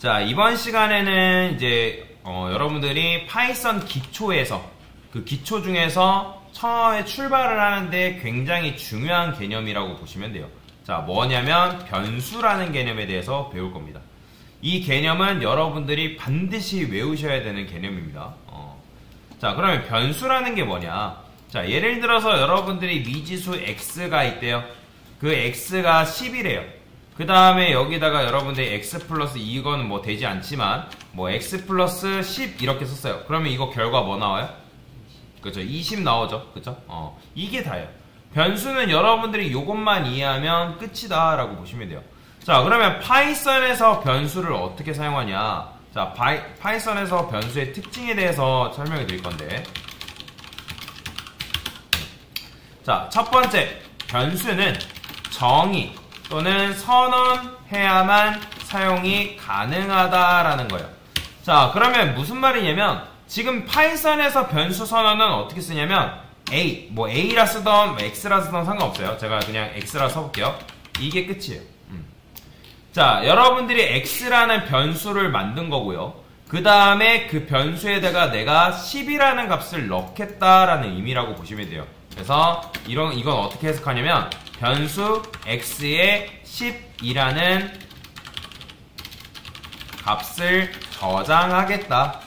자, 이번 시간에는 이제 여러분들이 파이썬 기초에서 그 기초 중에서 처음에 출발을 하는데 굉장히 중요한 개념이라고 보시면 돼요. 자, 뭐냐면 변수라는 개념에 대해서 배울 겁니다. 이 개념은 여러분들이 반드시 외우셔야 되는 개념입니다. 자, 그러면 변수라는 게 뭐냐? 자, 예를 들어서 여러분들이 미지수 x가 있대요. 그 x가 10이래요. 그 다음에 여기다가 여러분들이 x 플러스 이거는 뭐 되지 않지만 뭐 x 플러스 10 이렇게 썼어요. 그러면 이거 결과 뭐 나와요? 그죠? 20 나오죠? 그죠? 이게 다예요. 변수는 여러분들이 요것만 이해하면 끝이다 라고 보시면 돼요. 자, 그러면 파이썬에서 변수를 어떻게 사용하냐? 자, 파이썬에서 변수의 특징에 대해서 설명해 드릴 건데, 자, 첫 번째, 변수는 정의 또는 선언해야만 사용이 가능하다라는 거예요. 자, 그러면 무슨 말이냐면 지금 파이썬에서 변수 선언은 어떻게 쓰냐면 a, 뭐 a라 쓰던 x라 쓰던 상관없어요. 제가 그냥 x라 써볼게요. 이게 끝이에요. 자, 여러분들이 x라는 변수를 만든 거고요. 그 다음에 그 변수에다가 내가 10이라는 값을 넣겠다라는 의미라고 보시면 돼요. 그래서 이건 어떻게 해석하냐면 변수 x에 10이라는 값을 저장하겠다,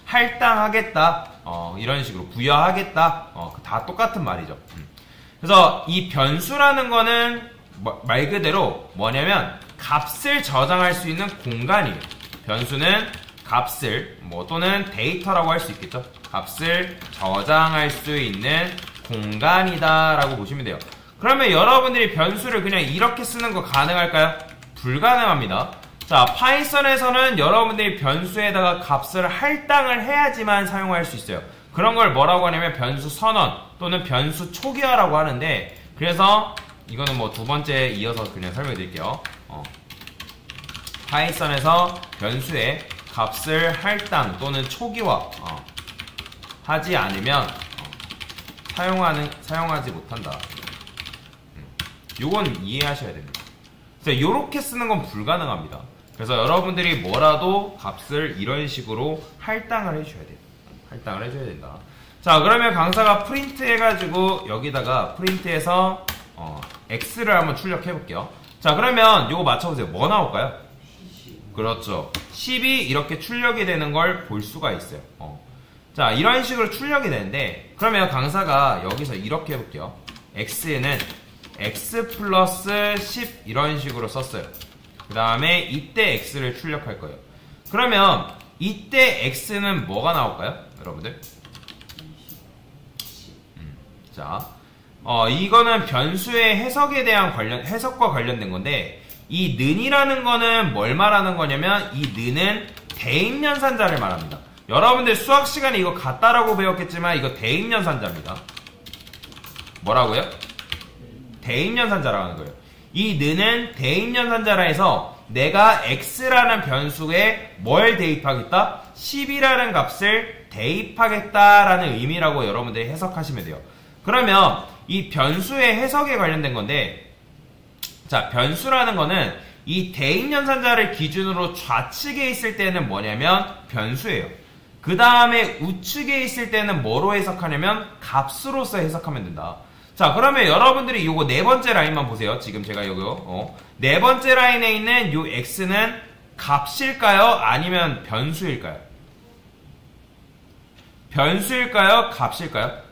할당하겠다, 이런 식으로 부여하겠다, 다 똑같은 말이죠. 그래서 이 변수라는 거는 말 그대로 뭐냐면 값을 저장할 수 있는 공간이에요. 변수는 값을 또는 데이터라고 할 수 있겠죠. 값을 저장할 수 있는 공간이다 라고 보시면 돼요. 그러면 여러분들이 변수를 그냥 이렇게 쓰는 거 가능할까요? 불가능합니다. 자, 파이썬에서는 여러분들이 변수에다가 값을 할당을 해야지만 사용할 수 있어요. 그런 걸 뭐라고 하냐면 변수 선언 또는 변수 초기화라고 하는데, 그래서 이거는 뭐 두 번째 이어서 그냥 설명해 드릴게요. 파이썬에서 변수에 값을 할당 또는 초기화 하지 않으면 사용하지 못한다. 요건 이해하셔야 됩니다. 그래서 요렇게 쓰는 건 불가능합니다. 그래서 여러분들이 뭐라도 값을 이런 식으로 할당을 해주셔야 돼요. 할당을 해줘야 된다. 자, 그러면 강사가 프린트 해가지고 여기다가 프린트해서 x를 한번 출력해 볼게요. 자, 그러면 요거 맞춰보세요. 뭐 나올까요? 그렇죠. 10이 이렇게 출력이 되는 걸 볼 수가 있어요. 자, 이런 식으로 출력이 되는데, 그러면 강사가 여기서 이렇게 해볼게요. x는 x 플러스 10 이런 식으로 썼어요. 그 다음에 이때 x를 출력할 거예요. 그러면 이때 x는 뭐가 나올까요? 여러분들? 자, 이거는 변수의 해석에 대한 해석과 관련된 건데, 이 는이라는 거는 뭘 말하는 거냐면 이 는은 대입연산자를 말합니다. 여러분들 수학 시간에 이거 같다라고 배웠겠지만 이거 대입연산자입니다. 뭐라고요? 대입연산자라고 하는 거예요. 이 는은 대입연산자라 해서 내가 x라는 변수에 뭘 대입하겠다? 10이라는 값을 대입하겠다라는 의미라고 여러분들이 해석하시면 돼요. 그러면 이 변수의 해석에 관련된 건데, 자, 변수라는 거는 이 대입연산자를 기준으로 좌측에 있을 때는 뭐냐면 변수예요. 그 다음에 우측에 있을 때는 뭐로 해석하냐면 값으로서 해석하면 된다. 자, 그러면 여러분들이 요거 네 번째 라인만 보세요. 지금 제가 요거 네 번째 라인에 있는 요 x는 값일까요? 아니면 변수일까요? 변수일까요? 값일까요?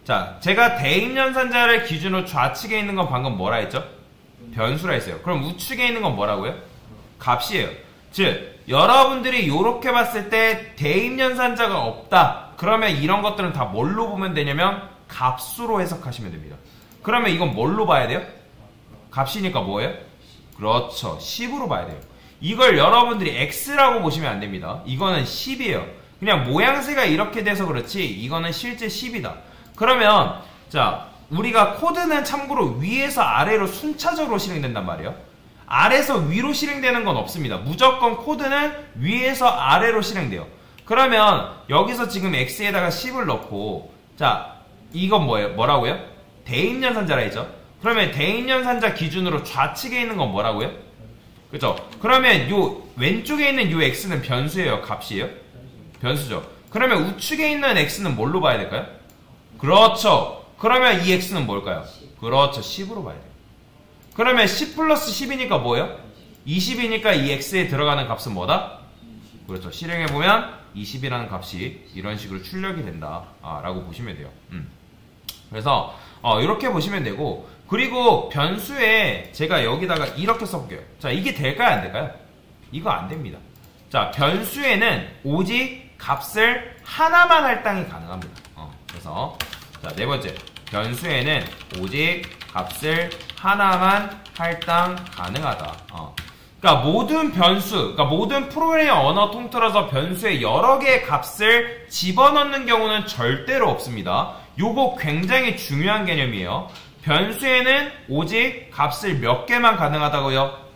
자, 제가 대입연산자를 기준으로 좌측에 있는 건 방금 뭐라 했죠? 변수라 했어요. 그럼 우측에 있는 건 뭐라고요? 값이에요. 즉, 여러분들이 요렇게 봤을 때 대입연산자가 없다. 그러면 이런 것들은 다 뭘로 보면 되냐면 값으로 해석하시면 됩니다. 그러면 이건 뭘로 봐야 돼요? 값이니까 뭐예요? 그렇죠. 10으로 봐야 돼요. 이걸 여러분들이 x라고 보시면 안 됩니다. 이거는 10이에요. 그냥 모양새가 이렇게 돼서 그렇지 이거는 실제 10이다. 그러면 자, 우리가 코드는 참고로 위에서 아래로 순차적으로 실행된단 말이에요. 아래에서 위로 실행되는 건 없습니다. 무조건 코드는 위에서 아래로 실행돼요. 그러면 여기서 지금 x에다가 10을 넣고, 자, 이건 뭐예요? 뭐라고요? 대입연산자라 했죠. 그러면 대입연산자 기준으로 좌측에 있는 건 뭐라고요? 그죠? 그러면 요 왼쪽에 있는 요 x는 변수예요? 값이에요? 변수죠. 그러면 우측에 있는 x는 뭘로 봐야 될까요? 그렇죠. 그러면 이 x는 뭘까요? 그렇죠. 10으로 봐야 돼요. 그러면 10 플러스 10이니까 뭐예요? 20이니까 이 x에 들어가는 값은 뭐다? 그렇죠. 실행해보면 20이라는 값이 이런 식으로 출력이 된다. 라고 보시면 돼요. 그래서 이렇게 보시면 되고, 그리고 변수에 제가 여기다가 이렇게 써볼게요. 자, 이게 될까요? 안 될까요? 이거 안 됩니다. 자, 변수에는 오직 값을 하나만 할당이 가능합니다. 그래서 자, 네 번째, 변수에는 오직 값을 하나만 할당 가능하다. 그러니까 모든 변수, 그러니까 모든 프로그래밍 언어 통틀어서 변수에 여러 개의 값을 집어넣는 경우는 절대로 없습니다. 요거 굉장히 중요한 개념이에요. 변수에는 오직 값을 몇 개만 가능하다고요?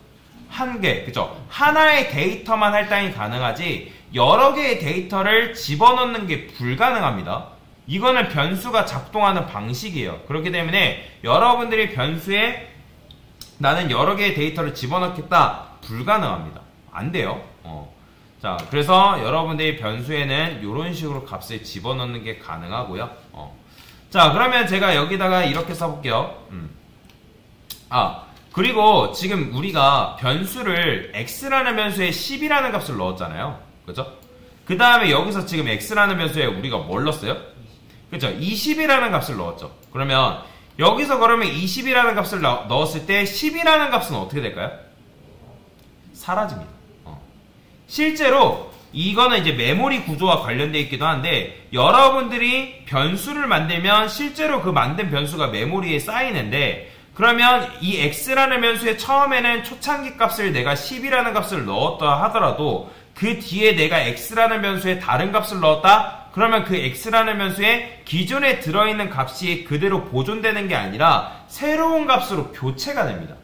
한 개, 그죠? 하나의 데이터만 할당이 가능하지 여러 개의 데이터를 집어넣는 게 불가능합니다. 이거는 변수가 작동하는 방식이에요. 그렇기 때문에 여러분들이 변수에 나는 여러 개의 데이터를 집어넣겠다, 불가능합니다. 안 돼요. 자, 그래서 여러분들이 변수에는 이런 식으로 값을 집어넣는 게 가능하고요. 자, 그러면 제가 여기다가 이렇게 써볼게요. 그리고 지금 우리가 변수를 x라는 변수에 10이라는 값을 넣었잖아요. 그죠? 그 다음에 여기서 지금 x라는 변수에 우리가 뭘 넣었어요? 그죠? 20이라는 값을 넣었죠. 그러면 여기서 그러면 20이라는 값을 넣었을 때 10이라는 값은 어떻게 될까요? 사라집니다. 실제로 이거는 이제 메모리 구조와 관련되어 있기도 한데, 여러분들이 변수를 만들면 실제로 그 만든 변수가 메모리에 쌓이는데, 그러면 이 x라는 변수에 처음에는 초창기 값을 내가 10이라는 값을 넣었다 하더라도 그 뒤에 내가 x라는 변수에 다른 값을 넣었다? 그러면 그 x라는 변수에 기존에 들어있는 값이 그대로 보존되는 게 아니라 새로운 값으로 교체가 됩니다.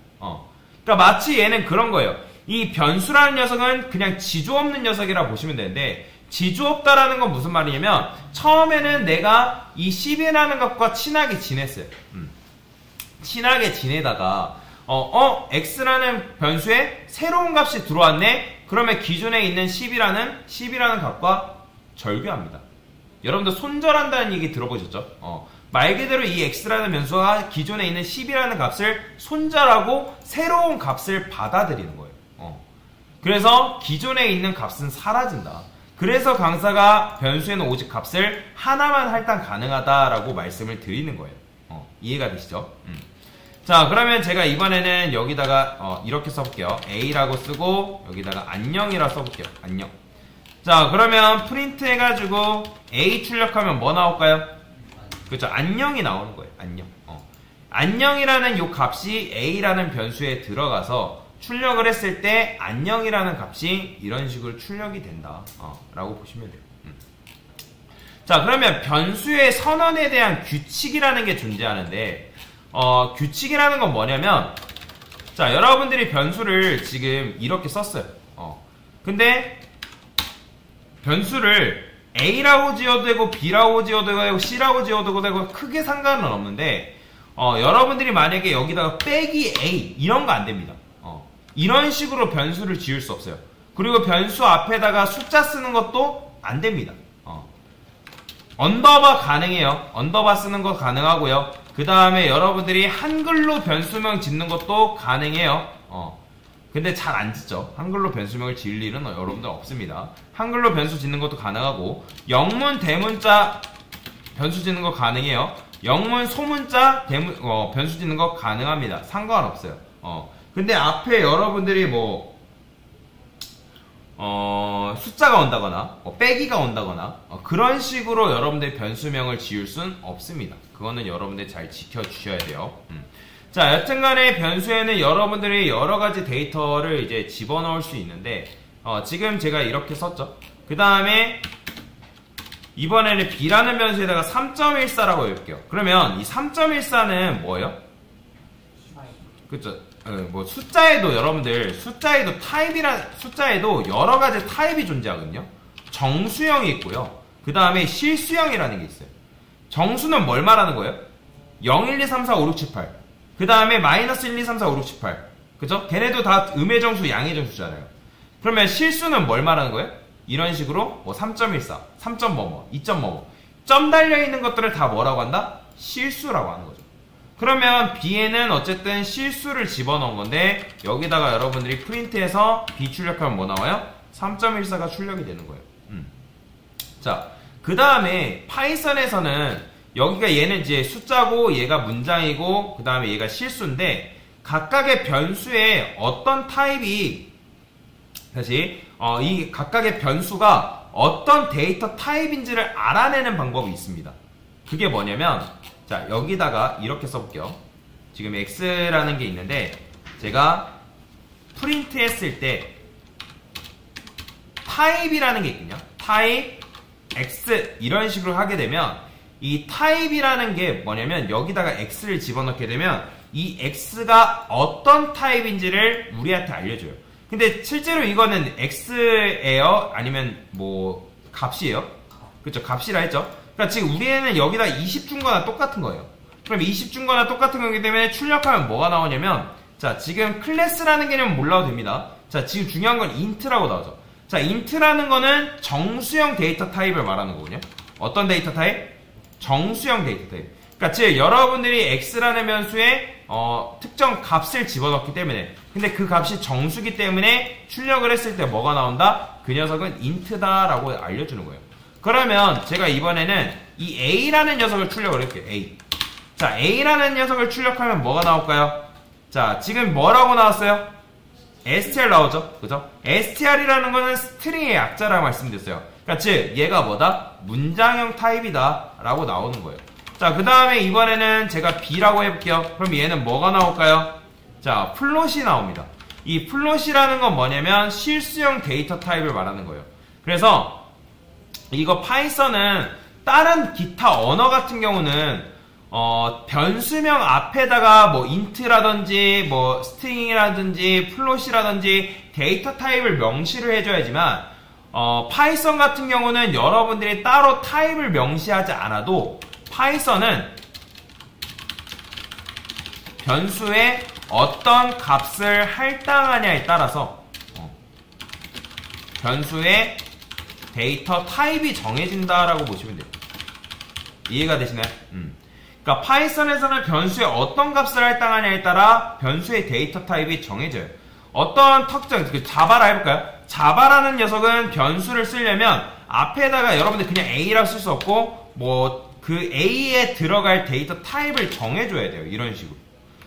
그러니까 마치 얘는 그런 거예요. 이 변수라는 녀석은 그냥 지조 없는 녀석이라 보시면 되는데, 지조 없다라는 건 무슨 말이냐면 처음에는 내가 이 10이라는 값과 친하게 지냈어요. 친하게 지내다가 x라는 변수에 새로운 값이 들어왔네? 그러면 기존에 있는 10이라는 값과 절교합니다. 여러분들 손절한다는 얘기 들어보셨죠? 말 그대로 이 x라는 변수가 기존에 있는 10이라는 값을 손절하고 새로운 값을 받아들이는 거예요. 그래서 기존에 있는 값은 사라진다. 그래서 강사가 변수에는 오직 값을 하나만 할당 가능하다라고 말씀을 드리는 거예요. 이해가 되시죠? 자, 그러면 제가 이번에는 여기다가 이렇게 써볼게요. a라고 쓰고 여기다가 안녕이라 써볼게요. 안녕. 자, 그러면 프린트 해가지고 a 출력하면 뭐 나올까요? 그렇죠. 안녕이 나오는 거예요. 안녕. 안녕이라는 요 값이 a라는 변수에 들어가서 출력을 했을 때 안녕이라는 값이 이런 식으로 출력이 된다. 라고 보시면 돼요. 자, 그러면 변수의 선언에 대한 규칙이라는 게 존재하는데, 규칙이라는 건 뭐냐면, 자, 여러분들이 변수를 지금 이렇게 썼어요. 근데 변수를 a라고 지어도 되고 b라고 지어도 되고 c라고 지어도 되고 크게 상관은 없는데, 여러분들이 만약에 여기다가 빼기 a 이런 거 안 됩니다. 이런 식으로 변수를 지을 수 없어요. 그리고 변수 앞에다가 숫자 쓰는 것도 안 됩니다. 언더바 가능해요. 언더바 쓰는 거 가능하고요. 그 다음에 여러분들이 한글로 변수명 짓는 것도 가능해요. 근데 잘 안 짓죠. 한글로 변수명을 지을 일은 여러분들 없습니다. 한글로 변수 짓는 것도 가능하고, 영문, 대문자 변수 짓는 거 가능해요. 영문, 소문자 변수 짓는 거 가능합니다. 상관없어요. 근데 앞에 여러분들이 숫자가 온다거나 빼기가 온다거나 그런 식으로 여러분들이 변수명을 지을 순 없습니다. 그거는 여러분들이 잘 지켜주셔야 돼요. 자, 여튼간에 변수에는 여러분들이 여러가지 데이터를 이제 집어넣을 수 있는데, 지금 제가 이렇게 썼죠. 그 다음에 이번에는 b라는 변수에다가 3.14라고 해볼게요. 그러면 이 3.14는 뭐예요? 그쵸? 숫자에도 여러분들, 숫자에도 여러가지 타입이 존재하거든요. 정수형이 있고요. 그 다음에 실수형이라는 게 있어요. 정수는 뭘 말하는 거예요? 0, 1, 2, 3, 4, 5, 6, 7, 8. 그 다음에 마이너스 1, 2, 3, 4, 5, 6, 7, 8. 그죠? 걔네도 다 음의 정수, 양의 정수잖아요. 그러면 실수는 뭘 말하는 거예요? 이런 식으로 뭐 3.14, 3. 뭐뭐, 2. 뭐뭐 점 달려있는 것들을 다 뭐라고 한다? 실수라고 하는 거죠. 그러면 B에는 어쨌든 실수를 집어넣은 건데 여기다가 여러분들이 프린트해서 B 출력하면 뭐 나와요? 3.14가 출력이 되는 거예요. 자, 그 다음에 파이썬에서는 여기가 얘는 이제 숫자고 얘가 문장이고 그 다음에 얘가 실수인데 각각의 변수에 어떤 타입이 이 각각의 변수가 어떤 데이터 타입인지를 알아내는 방법이 있습니다. 그게 뭐냐면 자, 여기다가 이렇게 써볼게요. 지금 x라는 게 있는데 제가 프린트 했을 때 타입이라는 게 있거든요. 타입 x 이런 식으로 하게 되면 이 타입이라는 게 뭐냐면 여기다가 x를 집어넣게 되면 이 x가 어떤 타입인지를 우리한테 알려줘요. 근데 실제로 이거는 x예요? 아니면 뭐 값이에요? 그쵸, 값이라 했죠? 그러니까 지금 우리는 여기다 20 준 거나 똑같은 거예요. 그럼 20 준 거나 똑같은 거기 때문에 출력하면 뭐가 나오냐면 자, 지금 클래스라는 개념은 몰라도 됩니다. 자, 지금 중요한 건 int라고 나오죠. 자, int라는 거는 정수형 데이터 타입을 말하는 거거든요. 어떤 데이터 타입? 정수형 데이터 타입. 그러니까 즉 여러분들이 x라는 변수에 특정 값을 집어넣기 때문에 근데 그 값이 정수기 때문에 출력을 했을 때 뭐가 나온다? 그 녀석은 int다 라고 알려주는 거예요. 그러면 제가 이번에는 이 a라는 녀석을 출력을 할게요. a. 자, a라는 녀석을 출력하면 뭐가 나올까요? 자, 지금 뭐라고 나왔어요? str 나오죠? 그죠? str이라는 거는 스트링의 약자라고 말씀드렸어요. 그러니까 즉 얘가 뭐다? 문장형 타입이다 라고 나오는 거예요. 자, 그 다음에 이번에는 제가 b라고 해볼게요. 그럼 얘는 뭐가 나올까요? 자, 플롯이 나옵니다. 이 플롯이라는 건 뭐냐면 실수형 데이터 타입을 말하는 거예요. 그래서 이거 파이썬은 다른 기타 언어 같은 경우는 변수명 앞에다가 뭐 int라든지 뭐 string이라든지 플롯이라든지 데이터 타입을 명시를 해줘야지만 파이썬 같은 경우는 여러분들이 따로 타입을 명시하지 않아도 파이썬은 변수에 어떤 값을 할당하냐에 따라서 변수의 데이터 타입이 정해진다라고 보시면 돼요. 이해가 되시나요? 그러니까 파이썬에서는 변수에 어떤 값을 할당하냐에 따라 변수의 데이터 타입이 정해져요. 어떤 특정, 자바라 해볼까요? 자바라는 녀석은 변수를 쓰려면 앞에다가 여러분들 그냥 A라고 쓸 수 없고 뭐 그 A에 들어갈 데이터 타입을 정해줘야 돼요. 이런 식으로.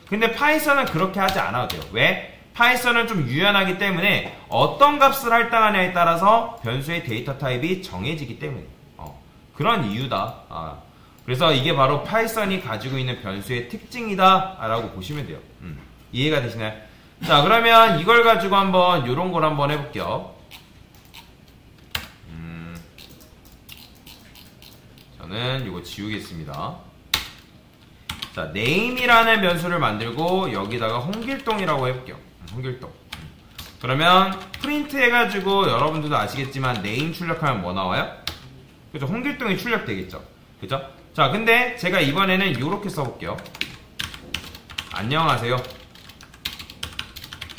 근데 파이썬은 그렇게 하지 않아도 돼요. 왜? 파이썬은 좀 유연하기 때문에 어떤 값을 할당하냐에 따라서 변수의 데이터 타입이 정해지기 때문에 그런 이유다. 그래서 이게 바로 파이썬이 가지고 있는 변수의 특징이다 라고 보시면 돼요. 이해가 되시나요? 자, 그러면 이걸 가지고 한번 요런 걸 한번 해볼게요. 저는 이거 지우겠습니다. 자, name이라는 변수를 만들고 여기다가 홍길동이라고 해볼게요. 홍길동. 그러면 프린트 해가지고 여러분들도 아시겠지만 name 출력하면 뭐 나와요? 그죠? 홍길동이 출력되겠죠? 그죠? 자, 근데 제가 이번에는 이렇게 써볼게요. 안녕하세요.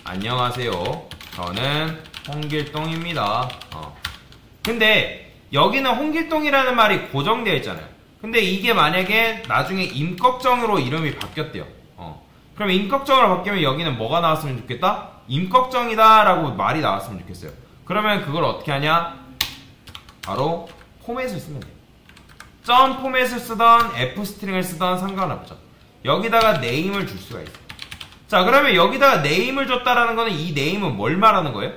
안녕하세요. 저는 홍길동입니다. 근데 여기는 홍길동이라는 말이 고정되어 있잖아요. 근데 이게 만약에 나중에 임꺽정으로 이름이 바뀌었대요. 그럼 임꺽정으로 바뀌면 여기는 뭐가 나왔으면 좋겠다? 임꺽정이다 라고 말이 나왔으면 좋겠어요. 그러면 그걸 어떻게 하냐? 바로 포맷을 쓰면 돼요. 점 포맷을 쓰던 f스트링을 쓰던 상관없죠. 여기다가 name을 줄 수가 있어요. 자, 그러면 여기다가 name을 줬다라는 거는 이 name은 뭘 말하는 거예요?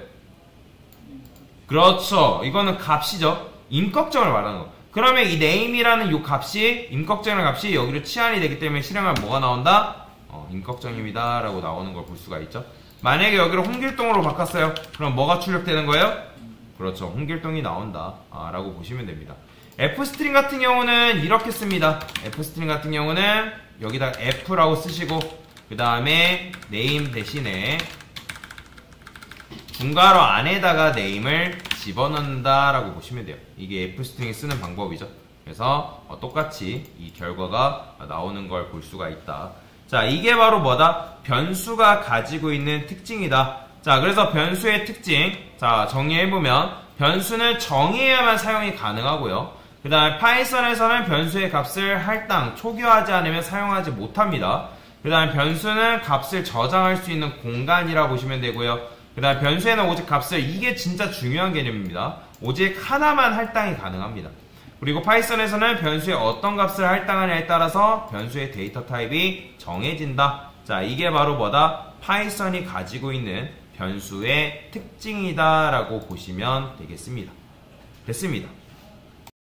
그렇죠. 이거는 값이죠. 임꺽정을 말하는 거. 그러면 이 name이라는 이 값이 임꺽정이라는 값이 여기로 치환이 되기 때문에 실행하면 뭐가 나온다? 임꺽정입니다 라고 나오는 걸 볼 수가 있죠. 만약에 여기를 홍길동으로 바꿨어요. 그럼 뭐가 출력되는 거예요? 그렇죠. 홍길동이 나온다 라고 보시면 됩니다. f스트링 같은 경우는 이렇게 씁니다. f스트링 같은 경우는 여기다 f라고 쓰시고 그 다음에 name 대신에 중괄호 안에다가 name을 집어넣는다 라고 보시면 돼요. 이게 f스트링이 쓰는 방법이죠. 그래서 똑같이 이 결과가 나오는 걸 볼 수가 있다. 자, 이게 바로 뭐다? 변수가 가지고 있는 특징이다. 자, 그래서 변수의 특징, 자, 정리해보면 변수는 정의해야만 사용이 가능하고요. 그 다음에 파이썬에서는 변수의 값을 할당, 초기화하지 않으면 사용하지 못합니다. 그 다음에 변수는 값을 저장할 수 있는 공간이라 보시면 되고요. 그 다음에 변수에는 오직 값을, 이게 진짜 중요한 개념입니다. 오직 하나만 할당이 가능합니다. 그리고 파이썬에서는 변수에 어떤 값을 할당하냐에 따라서 변수의 데이터 타입이 정해진다. 자, 이게 바로 뭐다? 파이썬이 가지고 있는 변수의 특징이다 라고 보시면 되겠습니다. 됐습니다.